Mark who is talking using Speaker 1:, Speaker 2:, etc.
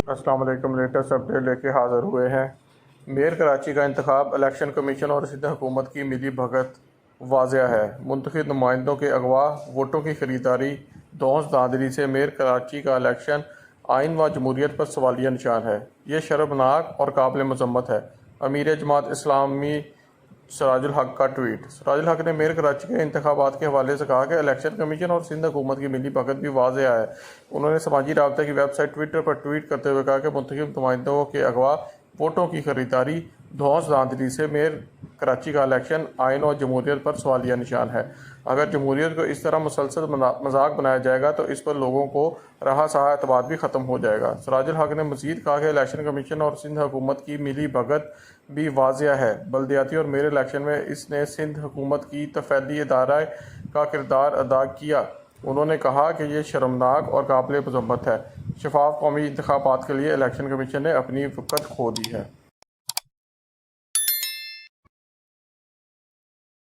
Speaker 1: अस्सलाम वालेकुम। Latest update लेके हाज़िर हुए हैं। मेयर कराची का इंतखाब इलेक्शन कमीशन और सिंध हुकूमत की मिली भगत वाज़ह है। मुंतखब नुमाइंदों के अगवा, वोटों की खरीदारी, धौंस धांधली से मेयर कराची का इलेक्शन आइन व जमहूरियत पर सवालिया निशान है। ये शर्मनाक और काबिल मजम्मत है। अमीर जमात इस्लामी सराजुल हक का ट्वीट। सराजुल हक ने मेयर कराची के इंतखाबात के हवाले से कहा कि इलेक्शन कमीशन और सिंध हुकूमत की मिली भगत भी वाज़ह है। उन्होंने समाजी राबता की वेबसाइट ट्विटर पर ट्वीट करते हुए कहा कि मुंतखब नुमाइंदों के अगवा, वोटों की खरीदारी, धौंस धांधली से मेयर कराची का इलेक्शन आइन और जमहूरियत पर सवालिया निशान है। अगर जमहूरियत को इस तरह मुसलसल मजाक बनाया जाएगा तो इस पर लोगों को रहा सहा एतबार भी ख़त्म हो जाएगा। सराजुल हक ने मज़ीद कहा कि इलेक्शन कमीशन और सिंध हुकूमत की मिली भगत भी वाज़ह है। बल्दियाती और मेयर इलेक्शन में इसने सिंध हुकूमत की तफैली इदारा का किरदार अदा किया। उन्होंने कहा कि यह शर्मनाक और काबिल मजम्मत है। शफाफ कौमी इंतखाबात के लिए इलेक्शन कमीशन ने अपनी वक़्त खो दी है।